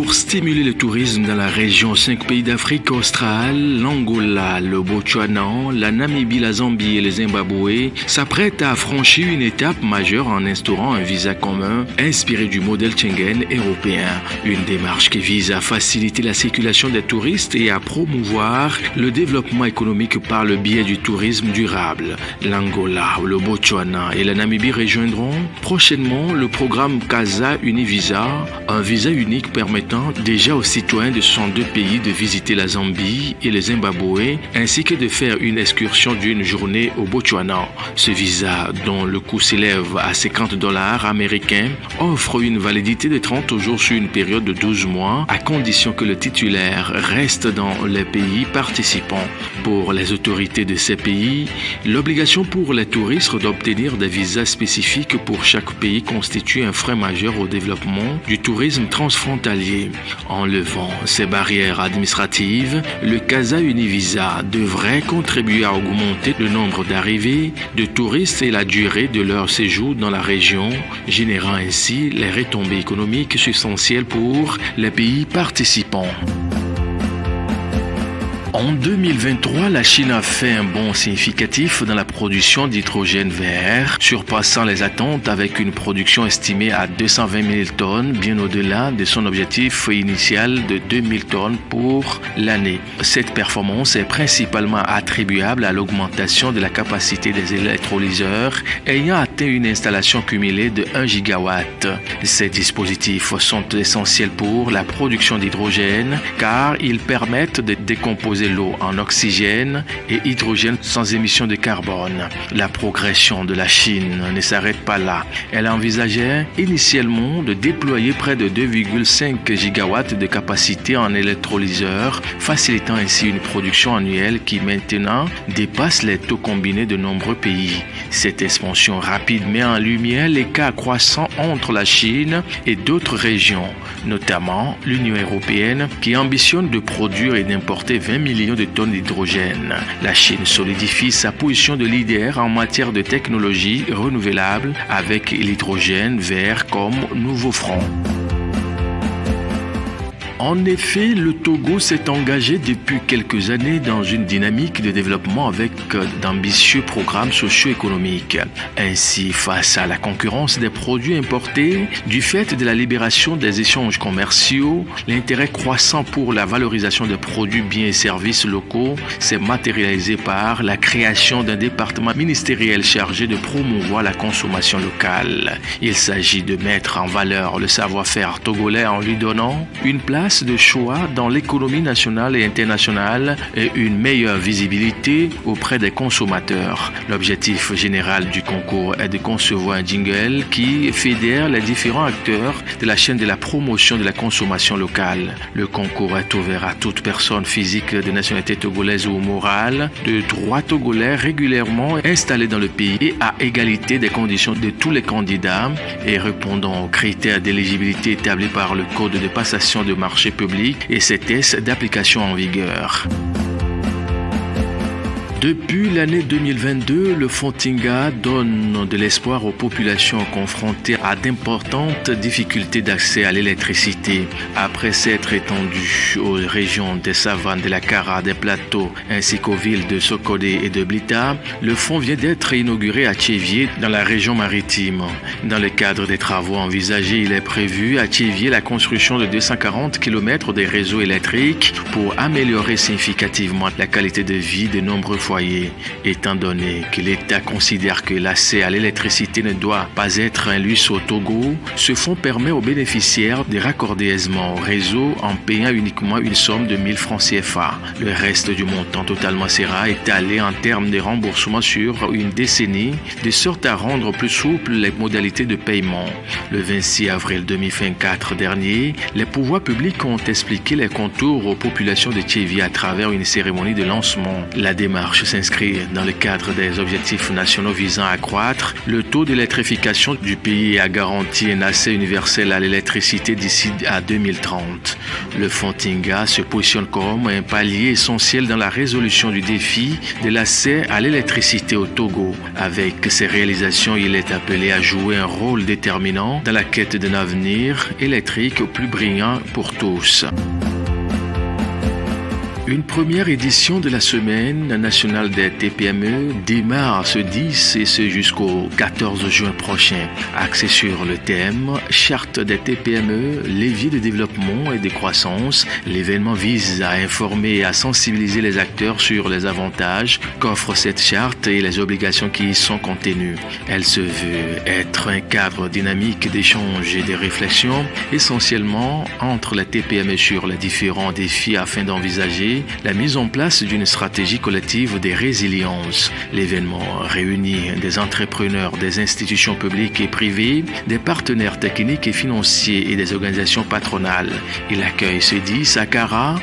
Pour stimuler le tourisme dans la région, 5 pays d'Afrique australe, l'Angola, le Botswana, la Namibie, la Zambie et le Zimbabwe s'apprêtent à franchir une étape majeure en instaurant un visa commun inspiré du modèle Schengen européen. Une démarche qui vise à faciliter la circulation des touristes et à promouvoir le développement économique par le biais du tourisme durable. L'Angola, le Botswana et la Namibie rejoindront prochainement le programme Casa Univisa, un visa unique permettant déjà aux citoyens de 62 pays de visiter la Zambie et le Zimbabwe, ainsi que de faire une excursion d'une journée au Botswana. Ce visa, dont le coût s'élève à $50 américains, offre une validité de 30 jours sur une période de 12 mois, à condition que le titulaire reste dans les pays participants. Pour les autorités de ces pays, l'obligation pour les touristes d'obtenir des visas spécifiques pour chaque pays constitue un frein majeur au développement du tourisme transfrontalier. En levant ces barrières administratives, le Casa Univisa devrait contribuer à augmenter le nombre d'arrivées de touristes et la durée de leur séjour dans la région, générant ainsi les retombées économiques essentielles pour les pays participants. En 2023, la Chine a fait un bond significatif dans la production d'hydrogène vert, surpassant les attentes avec une production estimée à 220 000 tonnes, bien au-delà de son objectif initial de 2 000 tonnes pour l'année. Cette performance est principalement attribuable à l'augmentation de la capacité des électrolyseurs ayant atteint une installation cumulée de 1 gigawatt. Ces dispositifs sont essentiels pour la production d'hydrogène car ils permettent de décomposer l'eau en oxygène et hydrogène sans émission de carbone. La progression de la Chine ne s'arrête pas là. Elle envisageait initialement de déployer près de 2,5 gigawatts de capacité en électrolyseurs, facilitant ainsi une production annuelle qui maintenant dépasse les taux combinés de nombreux pays. Cette expansion rapide met en lumière l'écart croissant entre la Chine et d'autres régions, notamment l'Union européenne qui ambitionne de produire et d'importer 20 millions de tonnes d'hydrogène. La Chine solidifie sa position de leader en matière de technologie renouvelable avec l'hydrogène vert comme nouveau front. En effet, le Togo s'est engagé depuis quelques années dans une dynamique de développement avec d'ambitieux programmes socio-économiques. Ainsi, face à la concurrence des produits importés, du fait de la libération des échanges commerciaux, l'intérêt croissant pour la valorisation des produits, biens et services locaux s'est matérialisé par la création d'un département ministériel chargé de promouvoir la consommation locale. Il s'agit de mettre en valeur le savoir-faire togolais en lui donnant une place de choix dans l'économie nationale et internationale et une meilleure visibilité auprès des consommateurs. L'objectif général du concours est de concevoir un jingle qui fédère les différents acteurs de la chaîne de la promotion de la consommation locale. Le concours est ouvert à toute personne physique de nationalité togolaise ou morale, de droit togolais régulièrement installé dans le pays et à égalité des conditions de tous les candidats et répondant aux critères d'éligibilité établis par le Code de passation de marché public et ses tests d'application en vigueur. Depuis l'année 2022, le fonds Tinga donne de l'espoir aux populations confrontées à d'importantes difficultés d'accès à l'électricité. Après s'être étendu aux régions des savanes, de la Kara, des plateaux, ainsi qu'aux villes de Sokodé et de Blita, le fonds vient d'être inauguré à Tchévié, dans la région maritime. Dans le cadre des travaux envisagés, il est prévu à Tchévié la construction de 240 km de réseaux électriques pour améliorer significativement la qualité de vie de nombreux foyers. Étant donné que l'État considère que l'accès à l'électricité ne doit pas être un luxe au Togo, ce fonds permet aux bénéficiaires de raccorder aisément au réseau en payant uniquement une somme de 1000 francs CFA. Le reste du montant totalement sera étalé en termes de remboursement sur une décennie, de sorte à rendre plus souples les modalités de paiement. Le 26 avril 2024 dernier, les pouvoirs publics ont expliqué les contours aux populations de Tchévié à travers une cérémonie de lancement. La démarche démarche s'inscrit dans le cadre des objectifs nationaux visant à accroître le taux d'électrification du pays et à garantir un accès universel à l'électricité d'ici à 2030. Le fonds Tinga se positionne comme un palier essentiel dans la résolution du défi de l'accès à l'électricité au Togo. Avec ses réalisations, il est appelé à jouer un rôle déterminant dans la quête d'un avenir électrique plus brillant pour tous. Une première édition de la Semaine nationale des TPME démarre ce 10 et ce jusqu'au 14 juin prochain. Axé sur le thème « Charte des TPME, levier de développement et de croissance », l'événement vise à informer et à sensibiliser les acteurs sur les avantages qu'offre cette charte et les obligations qui y sont contenues. Elle se veut être un cadre dynamique d'échange et de réflexion, essentiellement entre les TPME sur les différents défis afin d'envisager la mise en place d'une stratégie collective de résilience. L'événement réunit des entrepreneurs, des institutions publiques et privées, des partenaires techniques et financiers et des organisations patronales. Il accueille ce 10 à Kara,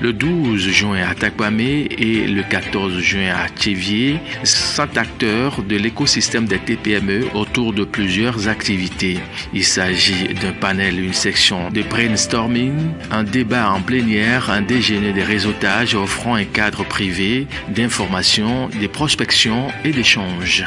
le 12 juin à Takwame et le 14 juin à Tchévier, 100 acteurs de l'écosystème des TPME autour de plusieurs activités. Il s'agit d'un panel, une section de brainstorming, un débat en plénière, un déjeuner de réseautage offrant un cadre privé d'information, de prospection et d'échange.